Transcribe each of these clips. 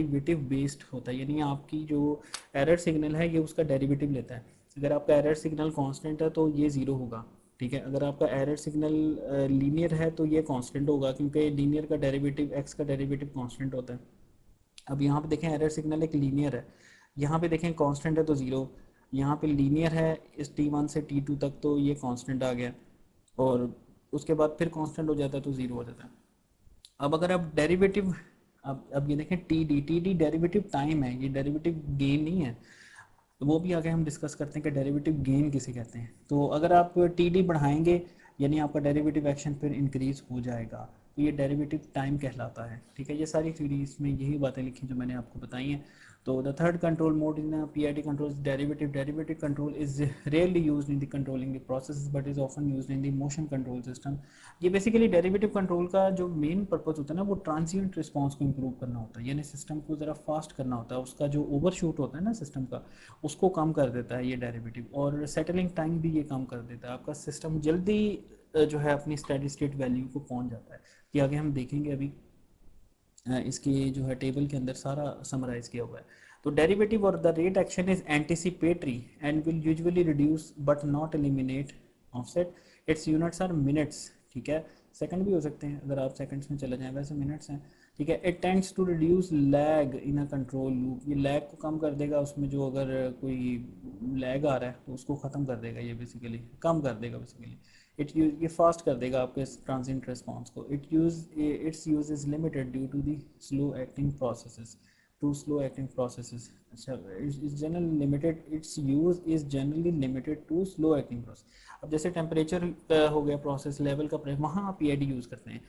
Derivative based होता है, यानी आपकी जो एरर सिग्नल है ये उसका डेरिवेटिव लेता है। अगर आपका एरर सिग्नल कांस्टेंट है तो ये ज़ीरो होगा, ठीक है। अगर आपका एरर सिग्नल लीनियर है तो ये कांस्टेंट होगा, क्योंकि लीनियर का डेरिवेटिव एक्स का डेरिवेटिव कांस्टेंट होता है। अब यहाँ पे देखें एरर सिग्नल एक लीनियर है, यहाँ पे देखें कांस्टेंट है तो ज़ीरो, यहाँ पे लीनियर है इस T1 से T2 तक तो ये कांस्टेंट आ गया, और उसके बाद फिर कांस्टेंट हो जाता है तो ज़ीरो हो जाता है। अब अगर आप डेरिवेटिव, अब ये देखें टी डी डेरिवेटिव टाइम है, ये डेरिवेटिव गेन नहीं है। तो वो भी आगे हम डिस्कस करते हैं कि डेरिवेटिव गेन किसे कहते हैं। तो अगर आप टी डी बढ़ाएंगे यानी आपका डेरिवेटिव एक्शन फिर इंक्रीज हो जाएगा, तो ये डेरिवेटिव टाइम कहलाता है, ठीक है। ये सारी थ्योरीज में यही बातें लिखी जो मैंने आपको बताई हैं। तो the third control mode in PID controls derivative. Derivative control is rarely used in the controlling the processes but is often used in the motion control system. ये बेसिकली डेरिवेटिव कंट्रोल का जो मेन पर्पस होता है ना, वो transient response को improve करना होता है, यानी सिस्टम को ज़रा फास्ट करना होता है, उसका जो ओवरशूट होता है ना सिस्टम का, उसको कम कर देता है ये डेरिवेटिव। और सेटलिंग टाइम भी ये कम कर देता है, आपका सिस्टम जल्दी जो है अपनी स्टेडी स्टेट वैल्यू को पहुंच जाता है। ये आगे हम देखेंगे अभी, इसके जो है टेबल के अंदर सारा समराइज किया हुआ है। तो डेरिवेटिव और the rate action is anticipatory and will usually reduce but not eliminate offset. Its units are minutes, ठीक है। सेकंड भी हो सकते हैं अगर आप सेकंड्स में चले जाएं, वैसे मिनट्स हैं, ठीक है। It tends to reduce lag in a control loop, ये लैग को कम कर देगा, उसमें जो अगर कोई लैग आ रहा है तो उसको ख़त्म कर देगा, ये बेसिकली कम कर देगा बेसिकली। ये फास्ट कर देगा आपके ट्रांजिएंट रिस्पांस को। Its use is limited due to the slow acting processes, to slow acting processes. अच्छा, is generally limited, its use is generally limited to slow acting process. अब जैसे टेम्परेचर हो गया, प्रोसेस लेवल का वहाँ आप PID use करते हैं,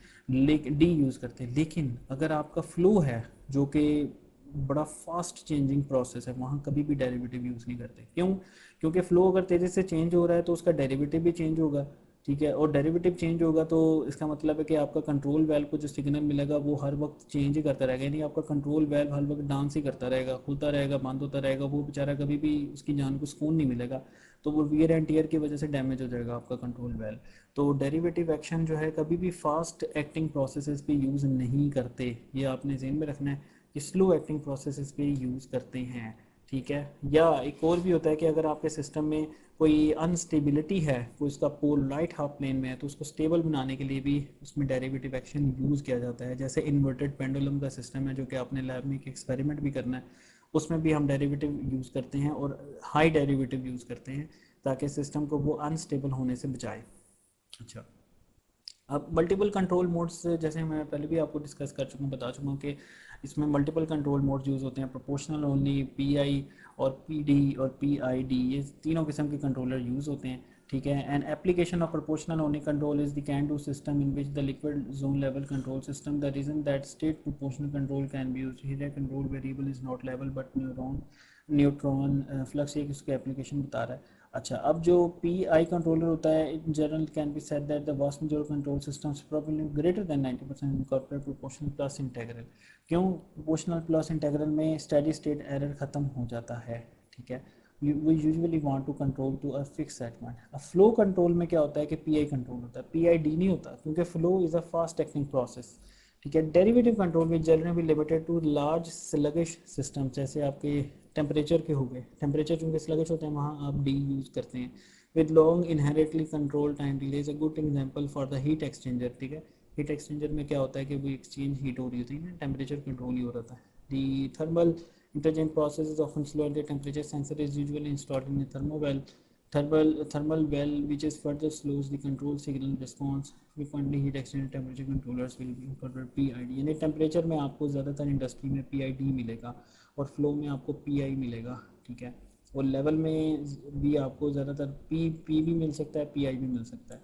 डी यूज़ करते हैं। लेकिन अगर आपका फ्लो है जो कि बड़ा फास्ट चेंजिंग प्रोसेस है, वहाँ कभी भी डेरिवेटिव यूज़ नहीं करते। क्यों? क्योंकि फ्लो अगर तेज़ी से चेंज हो रहा है तो उसका डेरिवेटिव भी चेंज होगा, ठीक है। और डेरिवेटिव चेंज होगा तो इसका मतलब है कि आपका कंट्रोल वेल्व को जो सिग्नल मिलेगा वो हर वक्त चेंज ही करता रहेगा, यानी आपका कंट्रोल वेल्व हर वक्त डांस ही करता रहेगा, खुलता रहेगा, बंद होता रहेगा, वो बेचारा कभी भी उसकी जान को सुकून नहीं मिलेगा, तो वो वियर एंड टीयर की वजह से डैमेज हो जाएगा आपका कंट्रोल वेल्व। तो डेरिवेटिव एक्शन जो है कभी भी फास्ट एक्टिंग प्रोसेसेस पे यूज़ नहीं करते, ये आपने ज़हन में रखना है कि स्लो एक्टिंग प्रोसेसेस पे यूज़ करते हैं, ठीक है। या एक और भी होता है कि अगर आपके सिस्टम में कोई अनस्टेबिलिटी है, कोई उसका पोल राइट हाफ प्लेन में है, तो उसको स्टेबल बनाने के लिए भी उसमें डेरिवेटिव एक्शन यूज़ किया जाता है। जैसे इन्वर्टेड पेंडुलम का सिस्टम है जो कि आपने लैब में एक एक्सपेरिमेंट भी करना है, उसमें भी हम डेरिवेटिव यूज़ करते हैं और हाई डेरिवेटिव यूज़ करते हैं ताकि सिस्टम को वो अनस्टेबल होने से बचाए। अच्छा, अब मल्टीपल कंट्रोल मोड्स, जैसे मैं पहले भी आपको डिस्कस कर चुका हूँ, बता चुका हूँ कि इसमें मल्टीपल कंट्रोल मोड्स यूज़ होते हैं, प्रोपोर्शनल ओनली, PI और PD और PID, ये तीनों किस्म के कंट्रोलर यूज़ होते हैं, ठीक है। And application of proportional only control is the CANDU system in which the liquid zone level control system, the reason that state proportional control can be used here, control variable is not level but neutron flux, एक इसकी application बता रहा है। अच्छा, अब जो PI controller होता है, in general can be said that the vast majority control systems probably greater than 90% incorporate proportional plus integral. क्यों? प्रोपोर्शनल प्लस इंटीग्रल में स्टेडी स्टेट एरर खत्म हो जाता है, ठीक है। We usually want to control to a fix settlement. अब flow control में क्या होता है कि PI कंट्रोल होता है, PID नहीं होता, क्योंकि flow is a fast acting process, ठीक है। डेरिवेटिव कंट्रोल में जनरली भी limited to large sluggish system, जैसे आपके टेम्परेचर के हो गए, टेम्परेचर चूँकि स्लगिश होते हैं वहाँ आप D यूज़ करते हैं। With long inherently control time delay is a good example for the heat exchanger, ठीक है। हीट एक्सचेंजर में क्या होता है कि वो एक्सचेंज हीट हो रही होती है ना, टेम्परेचर कंट्रोल ही हो रहा था। दी thermal interchange process is often slow and the temperature sensor is usually installed in a thermal well which is further slows the control signal response. Frequently heat exchanger temperature controllers will be incorporate PID, यानी temperature में आपको ज़्यादातर industry में PID मिलेगा और flow में आपको PI मिलेगा, ठीक है। और लेवल में भी आपको ज़्यादातर P भी मिल सकता है, PI भी मिल सकता है।